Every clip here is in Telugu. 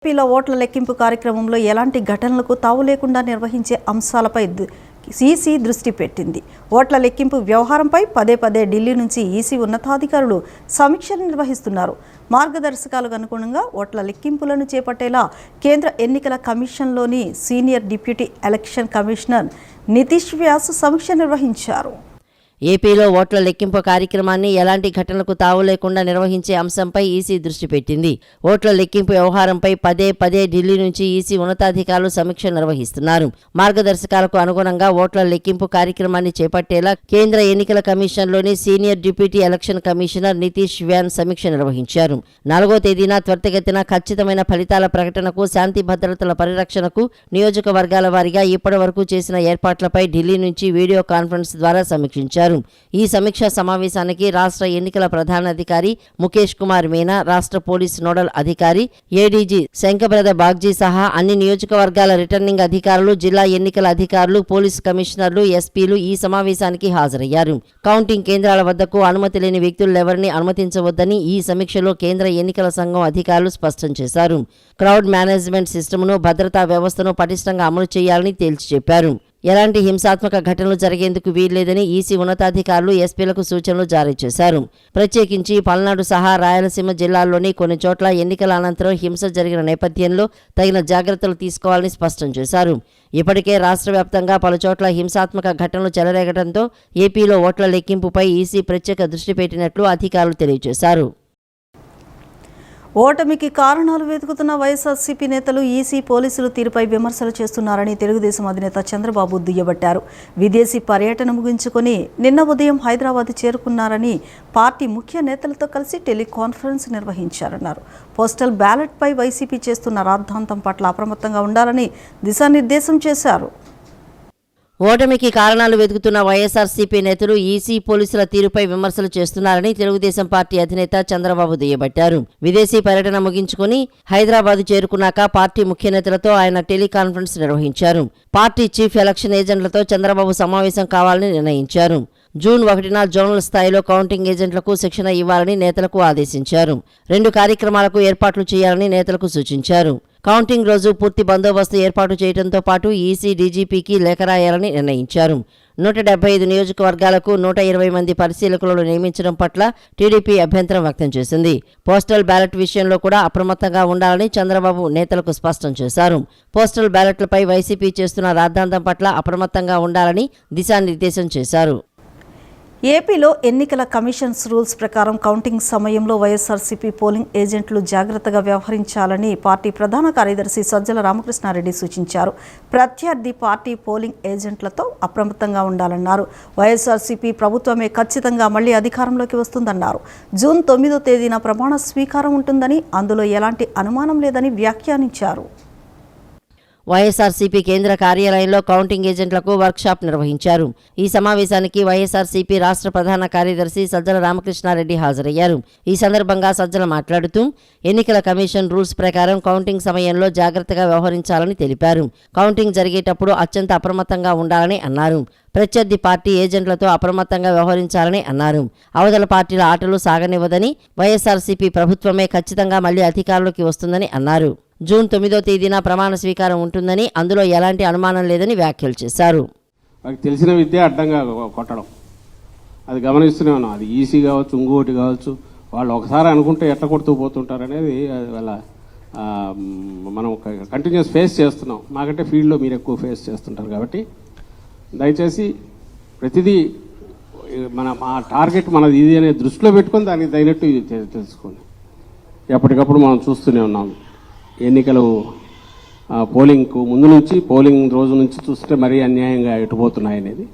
ఏపీలో ఓట్ల లెక్కింపు కార్యక్రమంలో ఎలాంటి ఘటనలకు తావు లేకుండా నిర్వహించే అంశాలపై ఈసీ దృష్టి పెట్టింది. ఓట్ల లెక్కింపు వ్యవహారంపై పదే పదే ఢిల్లీ నుంచి ఈసీ ఉన్నతాధికారులు సమీక్షలు నిర్వహిస్తున్నారు. మార్గదర్శకాలకు అనుగుణంగా ఓట్ల లెక్కింపులను చేపట్టేలా కేంద్ర ఎన్నికల కమిషన్లోని senior deputy election commissioner Nitish Vyas సమీక్ష నిర్వహించారు. ఏపీలో ఓట్ల లెక్కింపు కార్యక్రమాన్ని ఎలాంటి ఘటనలకు తావు లేకుండా నిర్వహించే అంశంపై ఈసీ దృష్టి పెట్టింది. ఓట్ల లెక్కింపు వ్యవహారంపై పదే పదే ఢిల్లీ నుంచి ఈసీ ఉన్నతాధికారులు సమీక్ష నిర్వహిస్తున్నారు. మార్గదర్శకాలకు అనుగుణంగా ఓట్ల లెక్కింపు కార్యక్రమాన్ని చేపట్టేలా కేంద్ర ఎన్నికల కమిషన్లోని senior deputy election commissioner Nitish Vyas సమీక్ష నిర్వహించారు. 4వ తేదీన త్వరితగతిన ఖచ్చితమైన ఫలితాల ప్రకటనకు, శాంతి భద్రతల పరిరక్షణకు నియోజకవర్గాల వారీగా ఇప్పటి వరకు చేసిన ఏర్పాట్లపై ఢిల్లీ నుంచి వీడియో కాన్ఫరెన్స్ ద్వారా సమీక్షించారు. ఈ సమీక్షా సమావేశానికి రాష్ట్ర ఎన్నికల ప్రధానాధికారి ముఖేష్ కుమార్ మీనా, రాష్ట్ర పోలీస్ నోడల్ అధికారి ఏడీజీ శంకరప్రద బాగ్జీ సహా అన్ని నియోజకవర్గాల రిటర్నింగ్ అధికారులు, జిల్లా ఎన్నికల అధికారులు, పోలీస్ కమిషనర్లు, ఎస్పీలు ఈ సమావేశానికి హాజరయ్యారు. కౌంటింగ్ కేంద్రాల వద్దకు అనుమతి లేని వ్యక్తులెవరిని అనుమతించవద్దని ఈ సమీక్షలో కేంద్ర ఎన్నికల సంఘం అధికారులు స్పష్టం చేశారు. క్రౌడ్ మేనేజ్మెంట్ సిస్టమ్ను, భద్రతా వ్యవస్థను పటిష్టంగా అమలు చేయాలని తేల్చి చెప్పారు. ఎలాంటి హింసాత్మక ఘటనలు జరిగేందుకు వీల్లేదని ఈసీ ఉన్నతాధికారులు ఎస్పీలకు సూచనలు జారీ చేశారు. ప్రత్యేకించి పల్నాడు సహా రాయలసీమ జిల్లాల్లోని కొన్ని చోట్ల ఎన్నికల అనంతరం హింస జరిగిన నేపథ్యంలో తగిన జాగ్రత్తలు తీసుకోవాలని స్పష్టం చేశారు. ఇప్పటికే రాష్ట్ర వ్యాప్తంగా పలుచోట్ల హింసాత్మక ఘటనలు చెలరేగడంతో ఏపీలో ఓట్ల లెక్కింపుపై ఈసీ ప్రత్యేక దృష్టి పెట్టినట్లు అధికారులు తెలియజేశారు. ఓటమికి కారణాలు వెతుకుతున్న వైఎస్ఆర్సీపీ నేతలు ఈసీ పోలీసులు తీరుపై విమర్శలు చేస్తున్నారని తెలుగుదేశం అధినేత చంద్రబాబు దుయ్యబట్టారు. విదేశీ పర్యటన ముగించుకొని నిన్న ఉదయం హైదరాబాద్ చేరుకున్నారని పార్టీ ముఖ్య నేతలతో కలిసి టెలికాన్ఫరెన్స్ నిర్వహించారన్నారు. పోస్టల్ బ్యాలెట్పై వైసీపీ చేస్తున్న రాద్ధాంతం పట్ల అప్రమత్తంగా ఉండాలని దిశానిర్దేశం చేశారు. ఓటమికి కారణాలు వెతుకుతున్న వైఎస్ఆర్సీపీ నేతలు ఈసీ పోలీసుల తీరుపై విమర్శలు చేస్తున్నారని తెలుగుదేశం పార్టీ అధినేత చంద్రబాబు దుయ్యబట్టారు. విదేశీ పర్యటన ముగించుకుని హైదరాబాద్ చేరుకున్నాక పార్టీ ముఖ్య నేతలతో ఆయన టెలికాన్ఫరెన్స్ నిర్వహించారు. పార్టీ చీఫ్ ఎలక్షన్ ఏజెంట్లతో చంద్రబాబు సమావేశం కావాలని నిర్ణయించారు. జూన్ 1న జోనల్ స్థాయిలో కౌంటింగ్ ఏజెంట్లకు శిక్షణ ఇవ్వాలని నేతలకు ఆదేశించారు. 2 కార్యక్రమాలకు ఏర్పాట్లు చేయాలని నేతలకు సూచించారు. కౌంటింగ్ రోజు పూర్తి బందోబస్తు ఏర్పాటు చేయడంతో పాటు ఈసీ డీజీపీకి లేఖ రాయాలని నిర్ణయించారు. 175 నియోజకవర్గాలకు 120 మంది పరిశీలకులను నియమించడం పట్ల టీడీపీ అభ్యంతరం వ్యక్తం చేసింది. పోస్టల్ బ్యాలెట్ విషయంలో కూడా అప్రమత్తంగా ఉండాలని చంద్రబాబు నేతలకు స్పష్టం చేశారు. పోస్టల్ బ్యాలెట్లపై వైసీపీ చేస్తున్న రాద్ధాంతం పట్ల అప్రమత్తంగా ఉండాలని దిశానిర్దేశం చేశారు. ఏపీలో ఎన్నికల కమిషన్స్ రూల్స్ ప్రకారం కౌంటింగ్ సమయంలో వైఎస్ఆర్సీపీ పోలింగ్ ఏజెంట్లు జాగ్రత్తగా వ్యవహరించాలని పార్టీ ప్రధాన కార్యదర్శి సజ్జల రామకృష్ణారెడ్డి సూచించారు. ప్రత్యర్థి పార్టీ పోలింగ్ ఏజెంట్లతో అప్రమత్తంగా ఉండాలన్నారు. వైఎస్ఆర్సీపీ ప్రభుత్వమే ఖచ్చితంగా మళ్లీ అధికారంలోకి వస్తుందన్నారు. జూన్ 9వ తేదీన ప్రమాణ స్వీకారం ఉంటుందని, అందులో ఎలాంటి అనుమానం లేదని వ్యాఖ్యానించారు. వైఎస్ఆర్సీపీ కేంద్ర కార్యాలయంలో కౌంటింగ్ ఏజెంట్లకు వర్క్షాప్ నిర్వహించారు. ఈ సమావేశానికి వైఎస్ఆర్సీపీ రాష్ట్ర ప్రధాన కార్యదర్శి సజ్జల రామకృష్ణారెడ్డి హాజరయ్యారు. ఈ సందర్భంగా సజ్జల మాట్లాడుతూ ఎన్నికల కమిషన్ రూల్స్ ప్రకారం కౌంటింగ్ సమయంలో జాగ్రత్తగా వ్యవహరించాలని తెలిపారు. కౌంటింగ్ జరిగేటప్పుడు అత్యంత అప్రమత్తంగా ఉండాలని అన్నారు. ప్రత్యర్థి పార్టీ ఏజెంట్లతో అప్రమత్తంగా వ్యవహరించాలని అన్నారు. అవతల పార్టీల ఆటలు సాగనివ్వదని, వైఎస్ఆర్సీపీ ప్రభుత్వమే ఖచ్చితంగా మళ్లీ అధికారంలోకి వస్తుందని అన్నారు. జూన్ 9వ తేదీన ప్రమాణ స్వీకారం ఉంటుందని, అందులో ఎలాంటి అనుమానం లేదని వ్యాఖ్యలు చేశారు. వాళ్ళకి తెలిసిన విద్య అడ్డంగా కొట్టడం, అది గమనిస్తూనే ఉన్నాం. అది ఈసీ కావచ్చు, ఇంకోటి కావచ్చు. వాళ్ళు ఒకసారి అనుకుంటే ఎట్లా కొడుతూ పోతుంటారు అనేది వాళ్ళ మనం కంటిన్యూస్ ఫేస్ చేస్తున్నాం. మాకంటే ఫీల్డ్లో మీరు ఎక్కువ ఫేస్ చేస్తుంటారు కాబట్టి దయచేసి ప్రతిదీ మా టార్గెట్ మనది ఇది అనే దృష్టిలో పెట్టుకొని దానికి తగినట్టు ఇది తెలుసుకోండి. ఎప్పటికప్పుడు మనం చూస్తూనే ఉన్నాం. ఎన్నికలు పోలింగ్కు ముందు నుంచి, పోలింగ్ రోజు నుంచి చూస్తే మరీ అన్యాయంగా ఎటుపోతున్నాయి అనేది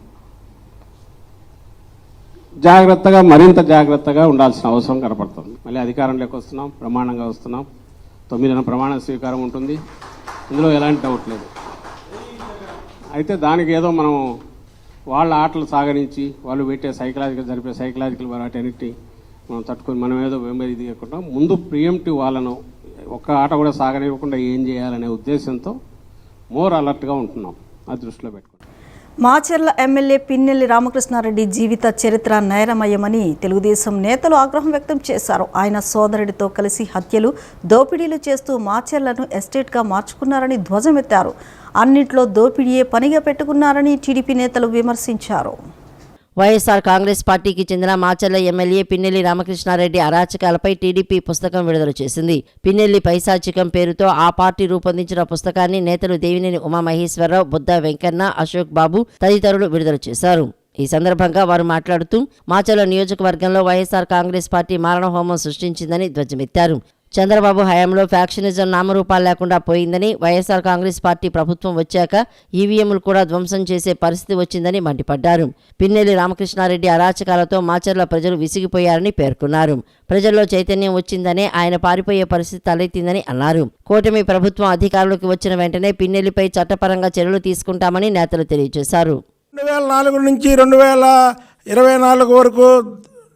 మరింత జాగ్రత్తగా ఉండాల్సిన అవసరం కనపడుతుంది. మళ్ళీ అధికారంలోకి వస్తున్నాం, ప్రమాణంగా వస్తున్నాం. 9న ప్రమాణ స్వీకారం ఉంటుంది, ఇందులో ఎలాంటి డౌట్ లేదు. అయితే దానికి ఏదో మనం వాళ్ళ ఆటలు సాగరించి వాళ్ళు పెట్టే సైకలాజికల్ వాటన్నిటి మనం తట్టుకొని మనం ఏదో ఇది కాకుండా ముందు ప్రియంటివ్ వాళ్ళను ఒక్క ఆట కూడా సాగనివ్వకుండా ఏం చేయాలనే ఉద్దేశంతో మోర్ అలర్ట్గా ఉంటున్నాం. అది దృష్టిలో పెట్టుకుంటాం. మాచర్ల ఎమ్మెల్యే పిన్నెల్లి రామకృష్ణారెడ్డి జీవిత చరిత్ర నేరమయమని తెలుగుదేశం నేతలు ఆగ్రహం వ్యక్తం చేశారు. ఆయన సోదరుడితో కలిసి హత్యలు, దోపిడీలు చేస్తూ మాచర్లను ఎస్టేట్గా మార్చుకున్నారని ధ్వజమెత్తారు. అన్నింట్లో దోపిడీయే పనిగా పెట్టుకున్నారని టీడీపీ నేతలు విమర్శించారు. వైఎస్ఆర్ కాంగ్రెస్ పార్టీకి చెందిన మాచర్ల ఎమ్మెల్యే పిన్నెల్లి రామకృష్ణారెడ్డి అరాచకాలపై టీడీపీ పుస్తకం విడుదల చేసింది. పిన్నెల్లి పైశాచికం పేరుతో ఆ పార్టీ రూపొందించిన పుస్తకాన్ని నేతలు దేవినేని ఉమామహేశ్వరరావు, బుద్ధ వెంకన్న, అశోక్ బాబు తదితరులు విడుదల చేశారు. ఈ సందర్భంగా వారు మాట్లాడుతూ మాచర్ల నియోజకవర్గంలో వైఎస్ఆర్ కాంగ్రెస్ పార్టీ మారణహోమం సృష్టించిందని ధ్వజమెత్తారు. చంద్రబాబు హయాంలో ఫ్యాక్షనిజం నామరూపాలు లేకుండా పోయిందని, వైఎస్ఆర్ కాంగ్రెస్ పార్టీ ప్రభుత్వం వచ్చాక ఈవీఎంలు కూడా ధ్వంసం చేసే పరిస్థితి వచ్చిందని మండిపడ్డారు. పిన్నెల్లి రామకృష్ణారెడ్డి అరాచకాలతో మాచర్ల ప్రజలు విసిగిపోయారని పేర్కొన్నారు. ప్రజల్లో చైతన్యం వచ్చిందనే ఆయన పారిపోయే పరిస్థితి తలెత్తిందని అన్నారు. కూటమి ప్రభుత్వం అధికారంలోకి వచ్చిన వెంటనే పిన్నెల్లిపై చట్టపరంగా చర్యలు తీసుకుంటామని నేతలు తెలియజేశారు. 2004 నుంచి 2024 వరకు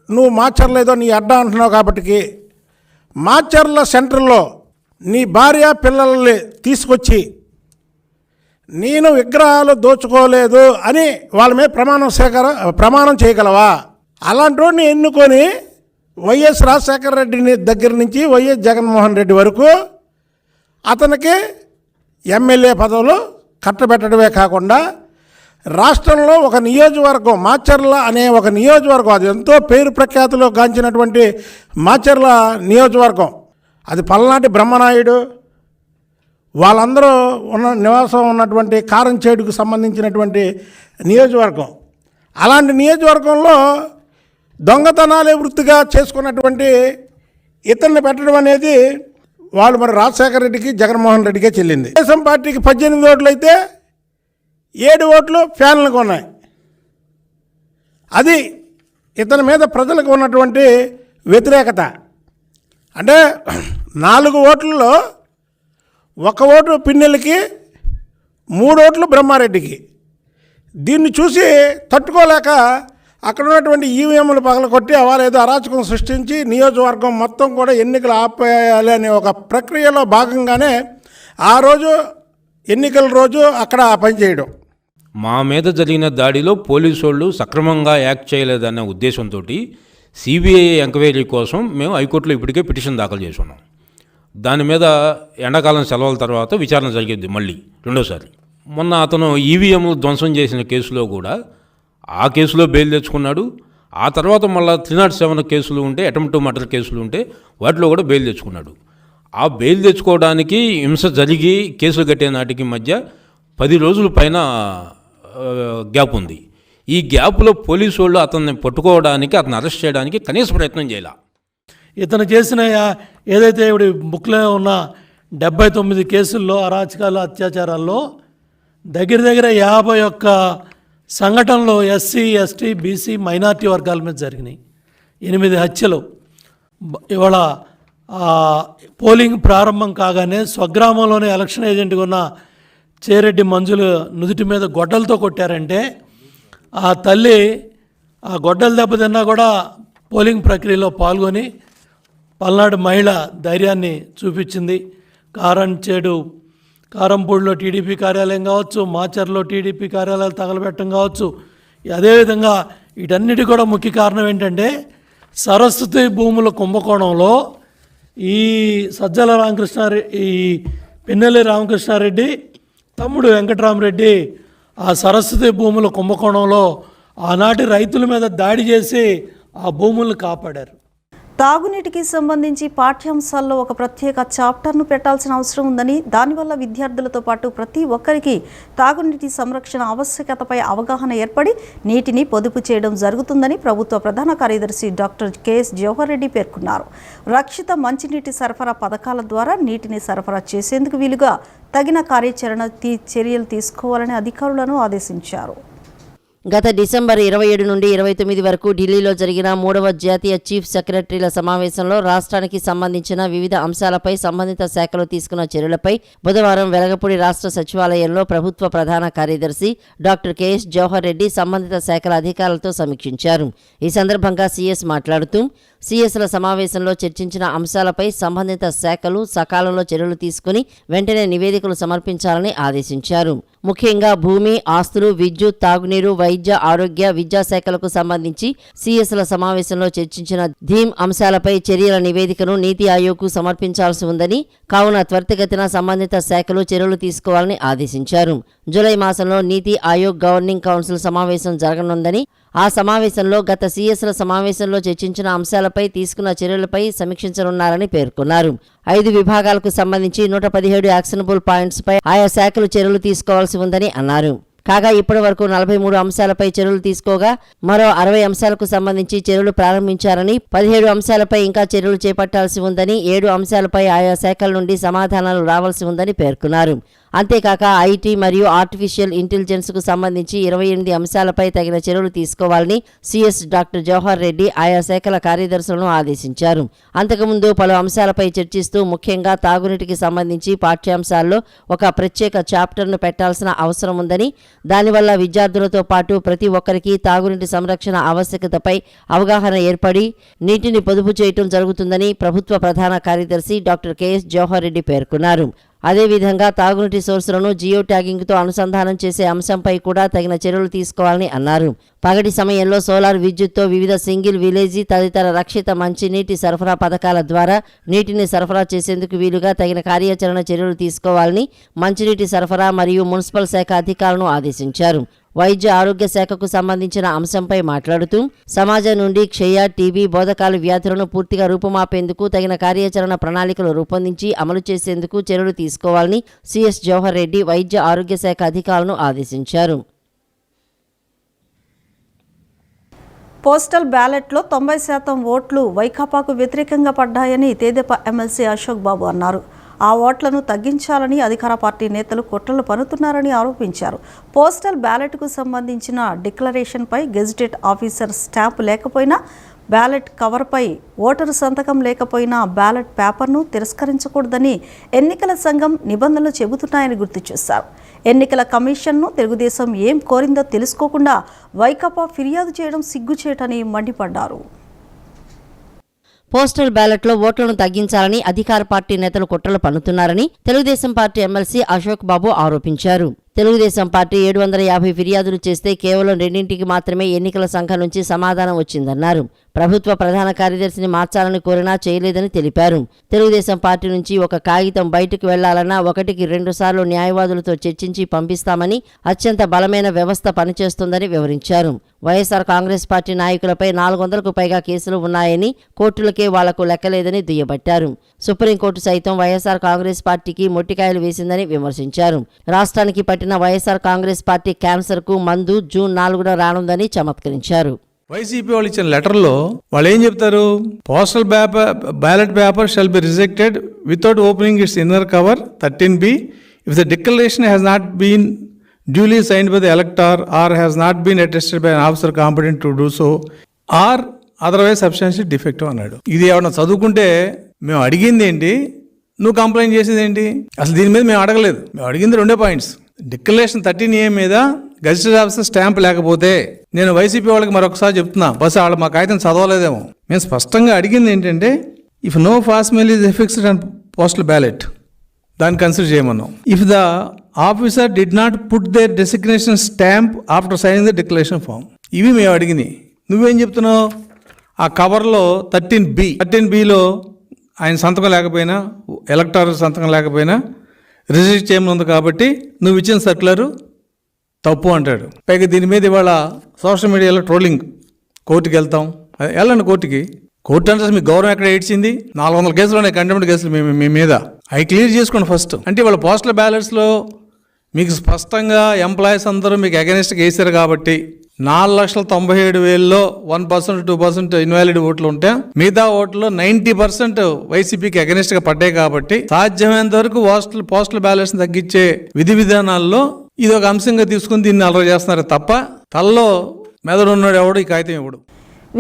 నువ్వు మాచర్ల ఏదో నీ అడ్డా అంటున్నావు కాబట్టి మాచర్ల సెంటర్లో నీ భార్య పిల్లల్ని తీసుకొచ్చి నేను విగ్రహాలు దోచుకోలేదు అని వాళ్ళ మీద ప్రమాణం చేయగలవా? అలాంటి వాడిని ఎన్నుకొని వైఎస్ రాజశేఖర రెడ్డి దగ్గర నుంచి వైఎస్ జగన్మోహన్ రెడ్డి వరకు అతనికి ఎమ్మెల్యే పదవులు కట్టబెట్టడమే కాకుండా రాష్ట్రంలో ఒక నియోజకవర్గం మాచర్ల అనే ఒక నియోజకవర్గం, అది ఎంతో పేరు ప్రఖ్యాతిలో గాంచినటువంటి మాచర్ల నియోజకవర్గం, అది పల్నాటి బ్రహ్మనాయుడు వాళ్ళందరూ నివాసం ఉన్నటువంటి కారంచేడుకు సంబంధించినటువంటి నియోజకవర్గం. అలాంటి నియోజకవర్గంలో దొంగతనాలే వృత్తిగా చేసుకున్నటువంటి ఇతన్ని పెట్టడం అనేది వాళ్ళు మరి రాజశేఖర రెడ్డికి, జగన్మోహన్ రెడ్డికే చెల్లింది. తెలుగుదేశం పార్టీకి 18 ఓట్లు అయితే 7 ఓట్లు ఫ్యాన్లకు ఉన్నాయి. అది ఇతని మీద ప్రజలకు ఉన్నటువంటి వ్యతిరేకత. అంటే 4 ఓట్లలో 1 ఓటు పిన్నెల్లికి, 3 ఓట్లు బ్రహ్మారెడ్డికి. దీన్ని చూసి తట్టుకోలేక అక్కడ ఉన్నటువంటి ఈవీఎంలు పగలగొట్టి వాళ్ళేదో అరాచకం సృష్టించి నియోజకవర్గం మొత్తం కూడా ఎన్నికలు ఆపేయాలి అనే ఒక ప్రక్రియలో భాగంగానే ఆ రోజు ఎన్నికల రోజు అక్కడ పనిచేయడం. మా మీద జరిగిన దాడిలో పోలీసు వాళ్ళు సక్రమంగా యాక్ట్ చేయలేదనే ఉద్దేశంతో సిబిఐ ఎంక్వైరీ కోసం మేము హైకోర్టులో ఇప్పటికే పిటిషన్ దాఖలు చేసుకున్నాం. దాని మీద ఎండాకాలం సెలవుల తర్వాత విచారణ జరిగింది మళ్ళీ రెండోసారి. మొన్న అతను ఈవీఎం ధ్వంసం చేసిన కేసులో కూడా ఆ కేసులో బెయిల్ తెచ్చుకున్నాడు. ఆ తర్వాత మళ్ళీ 307 కేసులు ఉంటే, అటెంప్ట్ టు మర్డర్ కేసులు ఉంటే వాటిలో కూడా బెయిల్ తెచ్చుకున్నాడు. ఆ బెయిల్ తెచ్చుకోవడానికి హింస జరిగి కేసులు కట్టే నాటికి మధ్య 10 రోజుల పైన గ్యాప్ ఉంది. ఈ గ్యాప్లో పోలీసు వాళ్ళు అతన్ని పట్టుకోవడానికి, అతను అరెస్ట్ చేయడానికి కనీస ప్రయత్నం చేయాల. ఇతను చేసిన ఏదైతే ఇప్పుడు బుక్లో ఉన్న 79 కేసుల్లో అరాచకాలు, అత్యాచారాల్లో దగ్గర 51 సంఘటనలు ఎస్సీ, ఎస్టీ, బీసీ, మైనార్టీ వర్గాల మీద జరిగినాయి. 8 హత్యలు. ఇవాళ పోలింగ్ ప్రారంభం కాగానే స్వగ్రామంలోనే ఎలక్షన్ ఏజెంట్గా ఉన్న చేరెడ్డి మంజులు నుదుటి మీద గొడ్డలతో కొట్టారంటే ఆ తల్లి ఆ గొడ్డలు దెబ్బతిన్నా కూడా పోలింగ్ ప్రక్రియలో పాల్గొని పల్నాడు మహిళ ధైర్యాన్ని చూపించింది. కారంపూడిలో టీడీపీ కార్యాలయం కావచ్చు, మాచర్లో టీడీపీ కార్యాలయాలు తగలబెట్టడం కావచ్చు. అదేవిధంగా వీటన్నిటి కూడా ముఖ్య కారణం ఏంటంటే సరస్వతి భూముల కుంభకోణంలో ఈ సజ్జల రామకృష్ణారెడ్డి, ఈ పిన్నెల్లి రామకృష్ణారెడ్డి తమ్ముడు వెంకటరామరెడ్డి ఆ సరస్వతి భూముల కుంభకోణంలో ఆనాటి రైతుల మీద దాడి చేసి ఆ భూములను కాపాడారు. తాగునీటికి సంబంధించి పాఠ్యాంశాల్లో ఒక ప్రత్యేక చాప్టర్ను పెట్టాల్సిన అవసరం ఉందని, దానివల్ల విద్యార్థులతో పాటు ప్రతి ఒక్కరికి తాగునీటి సంరక్షణ ఆవశ్యకతపై అవగాహన ఏర్పడి నీటిని పొదుపు చేయడం జరుగుతుందని ప్రభుత్వ ప్రధాన కార్యదర్శి డాక్టర్ కెఎస్ జవహర్ రెడ్డి పేర్కొన్నారు. రక్షిత మంచినీటి సరఫరా పథకాల ద్వారా నీటిని సరఫరా చేసేందుకు వీలుగా తగిన చర్యలు తీసుకోవాలని అధికారులను ఆదేశించారు. గత డిసెంబర్ 27 నుండి 29 వరకు ఢిల్లీలో జరిగిన 3వ జాతీయ చీఫ్ సెక్రటరీల సమావేశంలో రాష్ట్రానికి సంబంధించిన వివిధ అంశాలపై సంబంధిత శాఖలు తీసుకున్న చర్యలపై బుధవారం వెలగపూడి రాష్ట్ర సచివాలయంలో ప్రభుత్వ ప్రధాన కార్యదర్శి డాక్టర్ కెఎస్ జవహర్ రెడ్డి సంబంధిత శాఖల అధికారులతో సమీక్షించారు. ఈ సందర్భంగా సీఎస్ మాట్లాడుతూ సీఎస్ల సమావేశంలో చర్చించిన అంశాలపై సంబంధిత శాఖలు సకాలంలో చర్యలు తీసుకుని వెంటనే నివేదికలు సమర్పించాలని ఆదేశించారు. ముఖ్యంగా భూమి, ఆస్తులు, విద్యుత్, తాగునీరు, వైద్య, ఆరోగ్య, విద్యాశాఖలకు సంబంధించి సిఎస్ల సమావేశంలో చర్చించిన థీమ్ అంశాలపై చర్యల నివేదికను నీతి ఆయోగ్కు సమర్పించాల్సి ఉందని, కావున త్వరితగతిన సంబంధిత శాఖలు చర్యలు తీసుకోవాలని ఆదేశించారు. జూలై మాసంలో నీతి ఆయోగ్ గవర్నింగ్ కౌన్సిల్ సమావేశం జరగనుందని, ఆ సమావేశంలో గత సిఎస్ల సమావేశంలో చర్చించిన అంశాలపై తీసుకున్న చర్యలపై సమీక్షించనున్నారని పేర్కొన్నారు. 5 విభాగాలకు సంబంధించి 117 యాక్షనబుల్ పాయింట్స్పై ఆయా శాఖలు చర్యలు తీసుకోవాల్సి ఉందని అన్నారు. కాగా ఇప్పటి వరకు 43 అంశాలపై చర్యలు తీసుకోగా మరో 60 అంశాలకు సంబంధించి చర్యలు ప్రారంభించారని, 17 అంశాలపై ఇంకా చర్యలు చేపట్టాల్సి ఉందని, 7 అంశాలపై ఆయా శాఖల నుండి సమాధానాలు రావాల్సి ఉందని పేర్కొన్నారు. అంతేకాక ఐటీ మరియు ఆర్టిఫిషియల్ ఇంటెలిజెన్స్కు సంబంధించి 28 అంశాలపై తగిన చర్యలు తీసుకోవాలని సిఎస్ డాక్టర్ జవహర్ రెడ్డి ఆయా శాఖల కార్యదర్శులను ఆదేశించారు. అంతకుముందు పలు అంశాలపై చర్చిస్తూ ముఖ్యంగా తాగునీటికి సంబంధించి పాఠ్యాంశాల్లో ఒక ప్రత్యేక చాప్టర్ను పెట్టాల్సిన అవసరం ఉందని, దానివల్ల విద్యార్థులతో పాటు ప్రతి ఒక్కరికి తాగునీటి సంరక్షణ ఆవశ్యకతపై అవగాహన ఏర్పడి నీటిని పొదుపు చేయటం జరుగుతుందని ప్రభుత్వ ప్రధాన కార్యదర్శి డాక్టర్ కెఎస్ జవహర్ రెడ్డి పేర్కొన్నారు. అదేవిధంగా తాగునీటి సోర్సులను జియో ట్యాగింగ్తో అనుసంధానం చేసే అంశంపై కూడా తగిన చర్యలు తీసుకోవాలని అన్నారు. పగటి సమయంలో సోలార్ విద్యుత్తో వివిధ సింగిల్ విలేజీ తదితర రక్షిత మంచినీటి సరఫరా పథకాల ద్వారా నీటిని సరఫరా చేసేందుకు వీలుగా తగిన కార్యాచరణ చర్యలు తీసుకోవాలని మంచినీటి సరఫరా మరియు మున్సిపల్ శాఖ అధికారులను ఆదేశించారు. వైద్య ఆరోగ్య శాఖకు సంబంధించిన అంశంపై మాట్లాడుతూ సమాజం నుండి క్షయ, టీబీ, బోధకాలు వ్యాధులను పూర్తిగా రూపుమాపేందుకు తగిన కార్యాచరణ ప్రణాళికలు రూపొందించి అమలు చేసేందుకు చర్యలు తీసుకోవాలని సిఎస్ జవహర్ రెడ్డి వైద్య ఆరోగ్య శాఖ అధికారులను ఆదేశించారు. పోస్టల్ బ్యాలెట్లో 90% ఓట్లు వైకాపాకు వ్యతిరేకంగా పడ్డాయని తెదేపా ఎమ్మెల్సీ అశోక్ బాబు అన్నారు. ఆ ఓట్లను తగ్గించాలని అధికార పార్టీ నేతలు కుట్రలు పన్నుతున్నారని ఆరోపించారు. పోస్టల్ బ్యాలెట్కు సంబంధించిన డిక్లరేషన్పై గెజిటెడ్ ఆఫీసర్ స్టాంప్ లేకపోయినా, బ్యాలెట్ కవర్పై ఓటరు సంతకం లేకపోయినా బ్యాలెట్ పేపర్ను తిరస్కరించకూడదని ఎన్నికల సంఘం నిబంధనలు చెబుతున్నాయని గుర్తు చేశారు. ఎన్నికల కమిషన్ను తెలుగుదేశం ఏం కోరిందో తెలుసుకోకుండా వైకాపా ఫిర్యాదు చేయడం సిగ్గుచేటని మండిపడ్డారు. పోస్టల్ బ్యాలెట్లో ఓట్లను తగ్గించాలని అధికార పార్టీ నేతలు కుట్రలు పన్నుతున్నారని తెలుగుదేశం పార్టీ ఎమ్మెల్సీ అశోక్ బాబు ఆరోపించారు. తెలుగుదేశం పార్టీ 750 ఫిర్యాదులు చేస్తే కేవలం 2ంటికి మాత్రమే ఎన్నికల సంఘం నుంచి సమాధానం వచ్చిందన్నారు. ప్రభుత్వ ప్రధాన కార్యదర్శిని మార్చాలని కోరినా చేయలేదని తెలిపారు. తెలుగుదేశం పార్టీ నుంచి ఒక కాగితం బయటకు వెళ్లాలన్నా 1కి 2 సార్లు న్యాయవాదులతో చర్చించి పంపిస్తామని, అత్యంత బలమైన వ్యవస్థ పనిచేస్తుందని వివరించారు. వైఎస్ఆర్ కాంగ్రెస్ పార్టీ నాయకులపై 400కు పైగా కేసులు ఉన్నాయని, కోర్టులకే వాళ్లకు లెక్కలేదని దుయ్యబట్టారు. సుప్రీంకోర్టు సైతం వైఎస్ఆర్ కాంగ్రెస్ పార్టీకి మొట్టికాయలు వేసిందని విమర్శించారు. రాష్ట్రానికి పట్టిన వైఎస్ఆర్ కాంగ్రెస్ పార్టీ క్యాన్సర్కు మందు జూన్ 4న రానుందని చమత్కరించారు. వైసీపీ వాళ్ళు ఇచ్చిన లెటర్లో వాళ్ళు ఏం చెప్తారు? Postal ballot paper shall be rejected without opening its inner cover 13B if the declaration has not been duly signed by the elector or has not been attested by an officer competent to do so or otherwise substantial defective అన్నాడు. ఇది ఏమన్నా చదువుకుంటే మేము అడిగింది ఏంటి, నువ్వు కంప్లైంట్ చేసేది ఏంటి? అసలు దీని మీద మేము అడగలేదు. మేము అడిగింది 2 పాయింట్స్. డిక్లరేషన్ 13A మీద గెజిటెడ్ ఆఫీసర్ స్టాంప్ లేకపోతే, నేను వైసీపీ వాళ్ళకి మరొకసారి చెప్తున్నా, బస్ వాళ్ళు మా కాగితం చదవలేదేమో, మేము స్పష్టంగా అడిగింది ఏంటంటే if no fast mail is fixed and postal ballot దాన్ని కన్సిడర్ చేయమన్నాం. If the officer did not put there designation stamp after signing the declaration form. ఇవి మేము అడిగినాయి. నువ్వేం చెప్తున్నావు? ఆ కవర్లో 13Bలో ఆయన సంతకం లేకపోయినా, ఎలక్టర్ సంతకం లేకపోయినా రిజిస్టర్ చేయమని కాబట్టి నువ్వు ఇచ్చిన సర్క్యులరు తప్పు అంటాడు. పైగా దీని మీద ఇవాళ సోషల్ మీడియాలో ట్రోలింగ్. కోర్టుకి వెళ్తాం, వెళ్ళండి కోర్టుకి. కోర్టు అంటే మీకు గౌరవం ఎక్కడ ఏడ్చింది? 400 కేసులు ఉన్నాయి, కంటెంప్ట్ కేసులు మీ మీద. అవి క్లియర్ చేసుకోండి ఫస్ట్. అంటే ఇవాళ పోస్టల్ బ్యాలెట్స్లో మీకు స్పష్టంగా ఎంప్లాయీస్ అందరూ మీకు అగెనిస్ట్గా వేశారు కాబట్టి 4,97,000లో 1% 2% ఇన్వాలిడ్ ఓట్లు ఉంటే మిగతా ఓట్లు 90% వైసీపీకి అగెనిస్ట్గా పడ్డాయి కాబట్టి సాధ్యమైనంత వరకు పోస్టల్ బ్యాలెట్స్ తగ్గించే విధి విధానాల్లో ఇది ఒక అంశంగా తీసుకుని దీన్ని అలవాటు చేస్తున్నారు తప్ప తల్లో మెదడున్నాడు ఎవడు ఈ కాగితం ఇవ్వడు.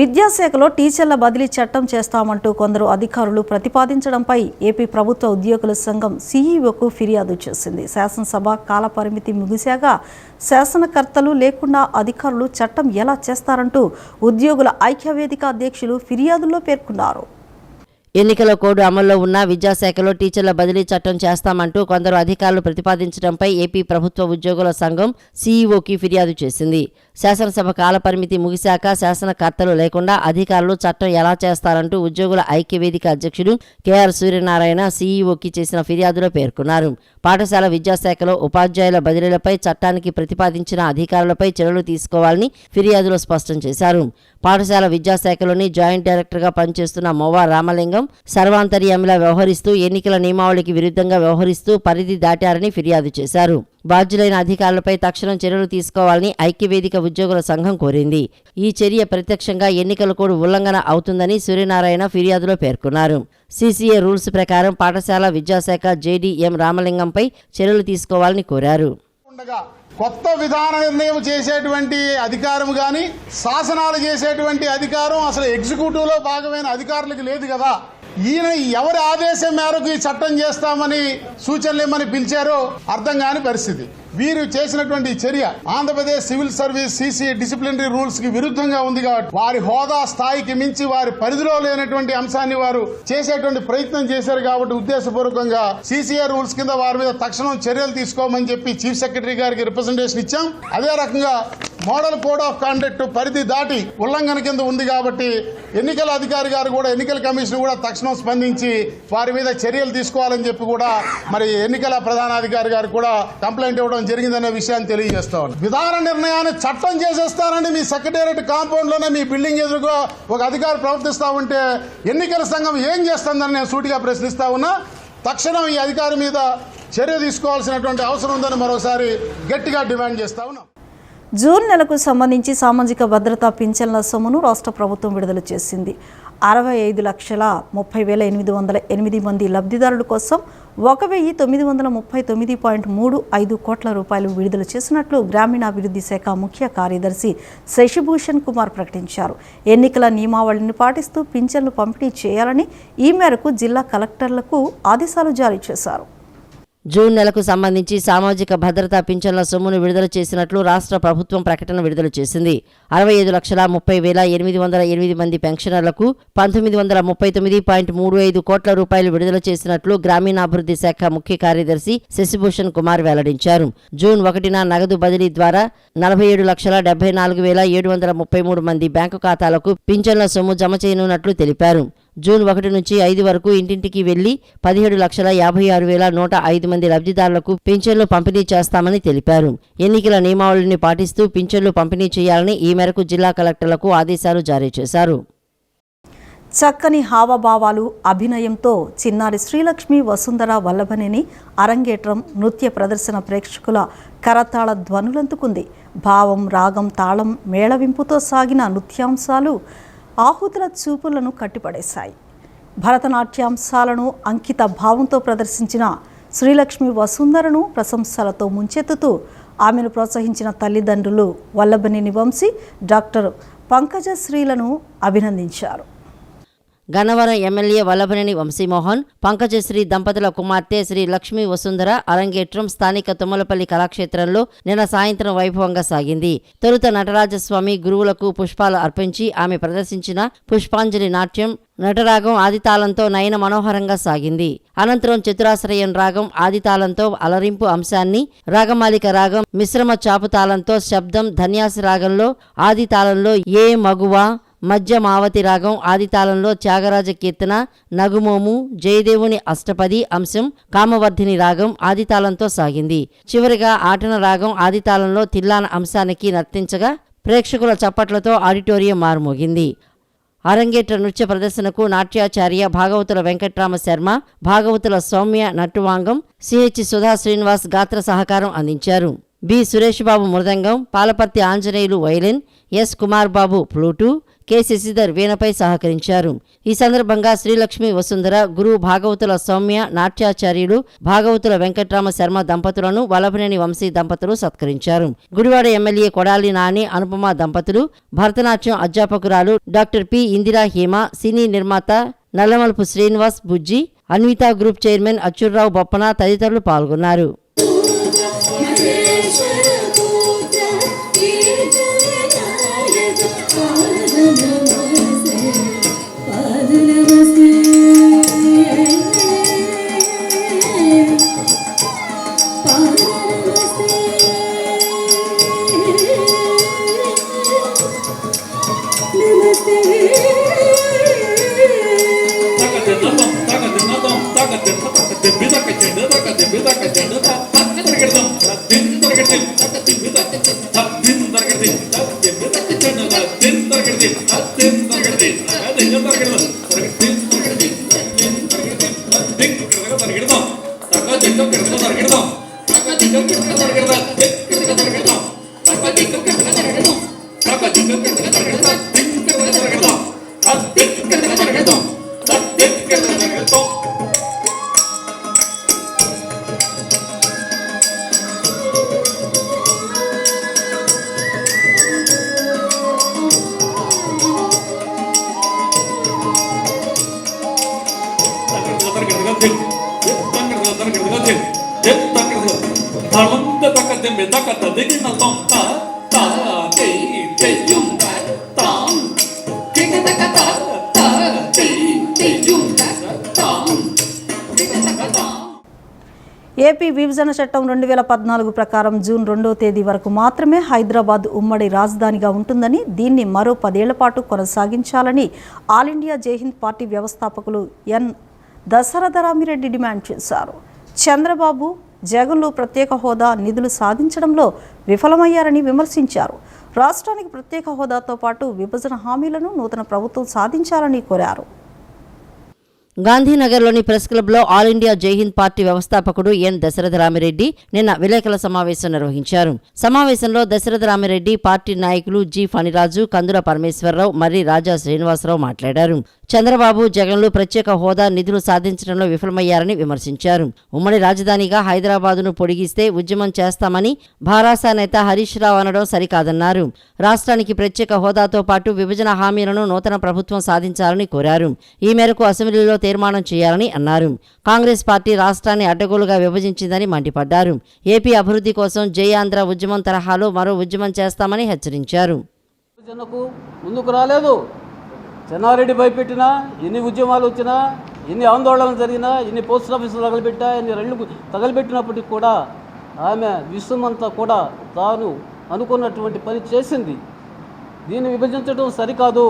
విద్యాశాఖలో టీచర్ల బదిలీ చట్టం చేస్తామంటూ కొందరు అధికారులు ప్రతిపాదించడంపై ఏపీ ప్రభుత్వ ఉద్యోగుల సంఘం సీఈఓకు ఫిర్యాదు చేసింది. శాసనసభ కాలపరిమితి ముగిశాక శాసనకర్తలు లేకుండా అధికారులు చట్టం ఎలా చేస్తారంటూ ఉద్యోగుల ఐక్యవేదిక అధ్యక్షులు ఫిర్యాదుల్లో పేర్కొన్నారు. ఎన్నికల కోడ్ అమల్లో ఉన్న విద్యాశాఖలో టీచర్ల బదిలీ చట్టం చేస్తామంటూ కొందరు అధికారులు ప్రతిపాదించడంపై ఏపీ ప్రభుత్వ ఉద్యోగుల సంఘం సీఈఓకి ఫిర్యాదు చేసింది. శాసనసభ కాలపరిమితి ముగిశాక శాసనకర్తలు లేకుండా అధికారులు చట్టం ఎలా చేస్తారంటూ ఉద్యోగుల ఐక్యవేదిక అధ్యక్షుడు కెఆర్ సూర్యనారాయణ సీఈఓకి చేసిన ఫిర్యాదులో పేర్కొన్నారు. పాఠశాల విద్యాశాఖలో ఉపాధ్యాయుల బదిలీలపై చట్టానికి ప్రతిపాదించిన అధికారులపై చర్యలు తీసుకోవాలని ఫిర్యాదులో స్పష్టం చేశారు. పాఠశాల విద్యాశాఖలోని జాయింట్ డైరెక్టర్గా పనిచేస్తున్న మోవా రామలింగం సర్వాంతర్యామిలా వ్యవహరిస్తూ ఎన్నికల నియమావళికి విరుద్ధంగా వ్యవహరిస్తూ పరిధి దాటారని ఫిర్యాదు చేశారు. బాధ్యులైన అధికారులపై తక్షణం చర్యలు తీసుకోవాలని ఐక్యవేదిక ఉద్యోగుల సంఘం కోరింది. ఈ చర్య ప్రత్యక్షంగా ఎన్నికల కోడ్ ఉల్లంఘన అవుతుందని సూర్యనారాయణ ఫిర్యాదులో పేర్కొన్నారు. సీసీఏ రూల్స్ ప్రకారం పాఠశాల విద్యాశాఖ జేడీఎం రామలింగంపై చర్యలు తీసుకోవాలని కోరారు. కొత్త విధాన నిర్ణయం చేసేటువంటి అధికారం కానీ శాసనాలు చేసేటువంటి అధికారం అసలు ఎగ్జిక్యూటివ్లో భాగమైన అధికారులకు లేదు కదా. ఈయన ఎవరి ఆదేశం మేరకు ఈ చట్టం చేస్తామని సూచనలు ఇమ్మని పిలిచారో అర్థం కాని పరిస్థితి. వీరు చేసినటువంటి చర్య Andhra Pradesh civil service CC disciplinary rules కి విరుద్ధంగా ఉంది కాబట్టి వారి హోదా స్థాయికి మించి వారి పరిధిలో లేనటువంటి అంశాన్ని వారు చేసేటువంటి ప్రయత్నం చేశారు కాబట్టి ఉద్దేశపూర్వకంగా సీసీఏ రూల్స్ కింద వారి మీద తక్షణం చర్యలు తీసుకోమని చెప్పి చీఫ్ సెక్రటరీ గారికి రిప్రజెంటేషన్ ఇచ్చాం. అదే రకంగా మోడల్ కోడ్ ఆఫ్ కాండక్ట్ పరిధి దాటి ఉల్లంఘన కింద ఉంది కాబట్టి ఎన్నికల అధికారి గారు కూడా ఎన్నికల కమిషన్ కూడా తక్షణం స్పందించి వారి మీద చర్యలు తీసుకోవాలని చెప్పి కూడా మరి ఎన్నికల ప్రధానాధికారి గారు కూడా కంప్లైంట్ ఇవ్వడం జరిగిందనే విషయాన్ని తెలియజేస్తా ఉన్నాను. విధాన నిర్ణయాన్ని చట్టం చేసేస్తానండి మీ సెక్రటేరియట్ కాంపౌండ్ లోనే మీ బిల్డింగ్ ఎదురుగా ఒక అధికారి ప్రవర్తిస్తా ఉంటే ఎన్నికల సంఘం ఏం చేస్తుందని నేను సూటిగా ప్రశ్నిస్తా ఉన్నా. తక్షణం ఈ అధికారి మీద చర్య తీసుకోవాల్సినటువంటి అవసరం ఉందని మరోసారి గట్టిగా డిమాండ్ చేస్తా ఉన్నాం. జూన్ నెలకు సంబంధించి సామాజిక భద్రతా పింఛన్ల సొమ్మును రాష్ట్ర ప్రభుత్వం విడుదల చేసింది. 65,30,808 మంది లబ్ధిదారుల కోసం 1,939.35 కోట్ల రూపాయలు విడుదల చేసినట్లు గ్రామీణాభివృద్ధి శాఖ ముఖ్య కార్యదర్శి శశిభూషణ్ కుమార్ ప్రకటించారు. ఎన్నికల నియమావళిని పాటిస్తూ పింఛన్లు పంపిణీ చేయాలని ఈ మేరకు జిల్లా కలెక్టర్లకు ఆదేశాలు జారీ చేశారు. జూన్ నెలకు సంబంధించి సామాజిక భద్రతా పింఛన్ల సొమ్మును విడుదల చేసినట్లు రాష్ట్ర ప్రభుత్వం ప్రకటన విడుదల చేసింది. 65,30,808 మంది పెన్షనర్లకు 1,939.35 కోట్ల రూపాయలు విడుదల చేసినట్లు గ్రామీణాభివృద్ధి శాఖ ముఖ్య కార్యదర్శి శశిభూషణ్ కుమార్ వెల్లడించారు. జూన్ 1న నగదు బదిలీ ద్వారా 47,74,733 మంది బ్యాంకు ఖాతాలకు పింఛన్ల సొమ్ము జమ చేయనున్నట్లు తెలిపారు. జూన్ 1 నుంచి 5 వరకు ఇంటింటికి వెళ్లి 17,56,105 మంది లబ్ధిదారులకు పింఛన్లు పంపిణీ చేస్తామని తెలిపారు. ఎన్నికల నియమావళిని పాటిస్తూ పింఛన్లు పంపిణీ చేయాలని ఈ మేరకు జిల్లా కలెక్టర్లకు ఆదేశాలు జారీ చేశారు. చక్కని హావభావాలు అభినయంతో చిన్నారి శ్రీలక్ష్మి వసుంధర వల్లభనేని అరంగేట్రం నృత్య ప్రదర్శన ప్రేక్షకుల కరతాళ ధ్వనులందుకుంది. భావం, రాగం, తాళం, మేళవింపుతో సాగిన నృత్యాంశాలు ఆహుతుల చూపులను కట్టిపడేశాయి. భరతనాట్యాంశాలను అంకిత భావంతో ప్రదర్శించిన శ్రీలక్ష్మి వసుంధరను ప్రశంసలతో ముంచెత్తుతూ ఆమెను ప్రోత్సహించిన తల్లిదండ్రులు వల్లభనేని వంశీ, డాక్టర్ పంకజశ్రీలను అభినందించారు. గన్నవరం ఎమ్మెల్యే వల్లభనేని వంశీమోహన్, పంకజశ్రీ దంపతుల కుమార్తె శ్రీ లక్ష్మీ వసుంధర అరంగేట్రం స్థానిక తుమ్మలపల్లి కళాక్షేత్రంలో నిన్న సాయంత్రం వైభవంగా సాగింది. తొలుత నటరాజస్వామి గురువులకు పుష్పాలు అర్పించి ఆమె ప్రదర్శించిన పుష్పాంజలి నాట్యం నటరాగం ఆదితాళంతో నయన మనోహరంగా సాగింది. అనంతరం చతురాశ్రయం రాగం ఆదితాళంతో అలరింపు అంశాన్ని, రాగమాలిక రాగం మిశ్రమ చాపుతాళంతో శబ్దం, ధన్యాసి రాగంలో ఆదితాళంలో ఏ మగువా, మధ్య మావతి రాగం ఆదితాళంలో త్యాగరాజ కీర్తన, నగుమోము, జయదేవుని అష్టపది అంశం, కామవర్ధిని రాగం ఆదితాళంతో సాగింది. చివరిగా ఆటన రాగం ఆదితాళంలో తిల్లాన అంశానికి నర్తించగా ప్రేక్షకుల చప్పట్లతో ఆడిటోరియం మారుమోగింది. అరంగేట్ర నృత్య ప్రదర్శనకు నాట్యాచార్య భాగవతుల వెంకట్రామ శర్మ, భాగవతుల సౌమ్య నట్టువాంగం, సిహెచ్ సుధా శ్రీనివాస్ గాత్ర సహకారం అందించారు. బి సురేష్ బాబు మృదంగం, పాలపర్తి ఆంజనేయులు వైలిన్, ఎస్ కుమార్ బాబు ఫ్లూటు, కె శశిధర్ వీణపై సహకరించారు. ఈ సందర్భంగా శ్రీలక్ష్మి వసుంధర గురువు భాగవతుల సౌమ్య నాట్యాచార్యులు భాగవతుల వెంకట్రామ శర్మ దంపతులను వల్లభనేని వంశీ దంపతులు సత్కరించారు. గుడివాడ ఎమ్మెల్యే కొడాలి నాని, అనుపమ దంపతులు, భరతనాట్యం అధ్యాపకురాలు డాక్టర్ పి ఇందిరా హేమ, సినీ నిర్మాత నల్లమలుపు శ్రీనివాస్ బుజ్జి, అన్విత గ్రూప్ చైర్మన్ అచ్చుర్రావు బొప్పన తదితరులు పాల్గొన్నారు. నమస్తే ఏపీ విభజన చట్టం 2014 ప్రకారం జూన్ 2వ తేదీ వరకు మాత్రమే హైదరాబాద్ ఉమ్మడి రాజధానిగా ఉంటుందని, దీన్ని మరో 10 ఏళ్ల పాటు కొనసాగించాలని ఆల్ ఇండియా జైహింద్ పార్టీ వ్యవస్థాపకులు ఎన్ దశరథరామిరెడ్డి డిమాండ్ చేశారు. చంద్రబాబు జగన్లు ప్రత్యేక హోదా నిధులు సాధించడంలో విఫలమయ్యారని విమర్శించారు. రాష్ట్రానికి ప్రత్యేక హోదాతో పాటు విభజన హామీలను నూతన ప్రభుత్వం సాధించాలని కోరారు. గాంధీనగర్లోని ప్రెస్ క్లబ్లో ఆల్ ఇండియా జైహింద్ పార్టీ వ్యవస్థాపకుడు ఎన్ దశరథరామిరెడ్డి నిన్న విలేకరుల సమావేశం నిర్వహించారు. సమావేశంలో దశరథరామిరెడ్డి, పార్టీ నాయకులు జి ఫణిరాజు, కందుల పరమేశ్వరరావు, మర్రి రాజా శ్రీనివాసరావు మాట్లాడారు. చంద్రబాబు జగన్లు ప్రత్యేక హోదా నిధులు సాధించడంలో విఫలమయ్యారని విమర్శించారు. ఉమ్మడి రాజధానిగా హైదరాబాదును పొడిగిస్తే ఉద్యమం చేస్తామని భారాస నేత హరీష్ రావు అనడం సరికాదన్నారు. రాష్ట్రానికి ప్రత్యేక హోదాతో పాటు విభజన హామీలను నూతన ప్రభుత్వం సాధించాలని కోరారు. ఈ మేరకు అసెంబ్లీలో తీర్మానం చేయాలని అన్నారు. కాంగ్రెస్ పార్టీ రాష్ట్రాన్ని అడ్డగోలుగా విభజించిందని మండిపడ్డారు. ఏపీ అభివృద్ధి కోసం జై ఆంధ్ర ఉద్యమం తరహాలో మరో ఉద్యమం చేస్తామని హెచ్చరించారు. ముందుకు రాలేదు. చెన్నారెడ్డి భయపెట్టినా, ఎన్ని ఉద్యమాలు వచ్చినా, ఎన్ని ఆందోళనలు జరిగినా, ఎన్ని పోస్ట్ ఆఫీసులు తగలబెట్టా, ఎన్ని రెళ్ళు తగలబెట్టినప్పటికీ కూడా ఆమె విశ్వమంతా కూడా తాను అనుకున్నటువంటి పని చేసింది. దీన్ని విభజించడం సరికాదు.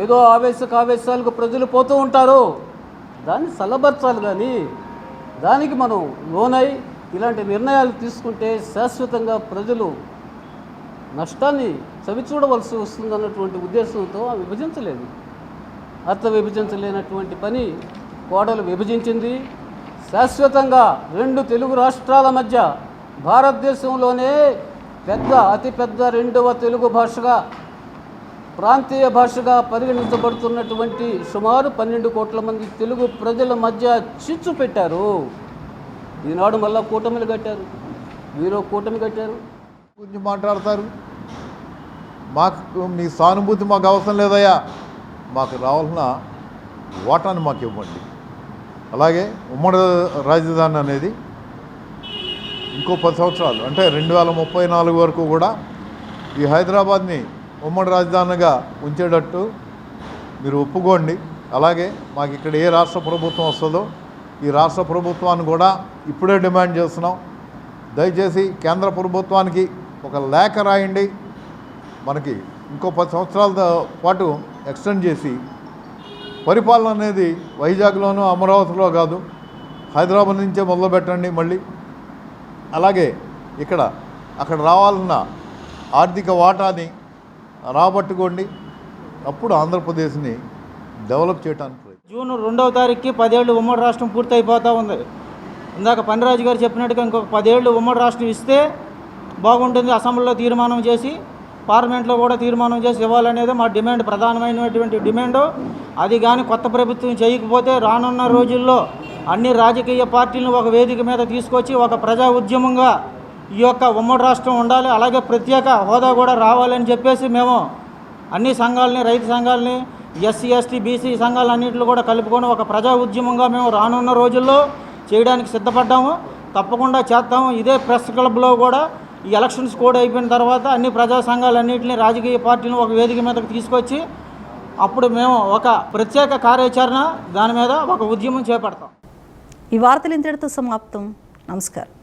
ఏదో ఆవేశాలకు ప్రజలు పోతూ ఉంటారు, దాన్ని చల్లబరచాలి. కానీ దానికి మనం లోనై ఇలాంటి నిర్ణయాలు తీసుకుంటే శాశ్వతంగా ప్రజలు నష్టాన్ని చవిచూడవలసి వస్తుందన్నటువంటి ఉద్దేశంతో విభజించలేదు. విభజించలేనటువంటి పని కోడలు విభజించింది. శాశ్వతంగా 2 తెలుగు రాష్ట్రాల మధ్య భారతదేశంలోనే అతిపెద్ద 2వ తెలుగు భాషగా, ప్రాంతీయ భాషగా పరిగణించబడుతున్నటువంటి సుమారు 12 కోట్ల మంది తెలుగు ప్రజల మధ్య చిచ్చు పెట్టారు. ఈనాడు మళ్ళా కూటమిలు కట్టారు, వీరో కూటమి కట్టారు. గురించి మాట్లాడతారు. మీ సానుభూతి మాకు అవసరం లేదయ్యా, మాకు రావాల్సిన ఓటాన్ని మాకు ఇవ్వండి. అలాగే ఉమ్మడి రాజధాని అనేది ఇంకో 10 సంవత్సరాలు అంటే 2034 వరకు కూడా ఈ హైదరాబాద్ని ఉమ్మడి రాజధానిగా ఉంచేటట్టు మీరు ఒప్పుకోండి. అలాగే మాకు ఇక్కడ ఏ రాష్ట్ర ప్రభుత్వం వస్తుందో ఈ రాష్ట్ర ప్రభుత్వాన్ని కూడా ఇప్పుడే డిమాండ్ చేస్తున్నాం. దయచేసి కేంద్ర ప్రభుత్వానికి ఒక లేఖ రాయండి. మనకి ఇంకో 10 సంవత్సరాల పాటు ఎక్స్టెండ్ చేసి పరిపాలన అనేది వైజాగ్లోనూ అమరావతిలో కాదు, హైదరాబాద్ నుంచే మొదలు పెట్టండి మళ్ళీ. అలాగే అక్కడ రావాలన్న ఆర్థిక వాటాని రాబట్టుకోండి. అప్పుడు ఆంధ్రప్రదేశ్ని డెవలప్ చేయడానికి. జూన్ 2వ తారీఖుకి 10 ఏళ్ళు ఉమ్మడి రాష్ట్రం పూర్తయిపోతూ ఉంది. ఇందాక పనిరాజు గారు చెప్పినట్టుగా ఇంకొక 10 ఏళ్ళు ఉమ్మడి రాష్ట్రం ఇస్తే బాగుంటుంది. అసెంబ్లీలో తీర్మానం చేసి, పార్లమెంట్లో కూడా తీర్మానం చేసి ఇవ్వాలనేది మా డిమాండ్, ప్రధానమైనటువంటి డిమాండ్. అది కానీ కొత్త ప్రభుత్వం చేయకపోతే రానున్న రోజుల్లో అన్ని రాజకీయ పార్టీలను ఒక వేదిక మీద తీసుకొచ్చి ఒక ప్రజా ఉద్యమంగా ఈ యొక్క ఉమ్మడి రాష్ట్రం ఉండాలి. అలాగే ప్రత్యేక హోదా కూడా రావాలని చెప్పేసి మేము అన్ని సంఘాలని, రైతు సంఘాలని, ఎస్సీ ఎస్టీ బీసీ సంఘాలన్నింటిలో కూడా కలుపుకొని ఒక ప్రజా ఉద్యమంగా మేము రానున్న రోజుల్లో చేయడానికి సిద్ధపడ్డాము. తప్పకుండా చేస్తాము. ఇదే ప్రెస్ క్లబ్లో కూడా ఈ ఎలక్షన్స్ కోడ్ అయిపోయిన తర్వాత అన్ని ప్రజా సంఘాలన్నింటినీ, రాజకీయ పార్టీలను ఒక వేదిక మీదకి తీసుకొచ్చి అప్పుడు మేము ఒక ప్రత్యేక కార్యాచరణ దాని మీద ఒక ఉద్యమం చేపడతాం. ఈ వార్తలు ఇంతటితో సమాప్తం. నమస్కారం.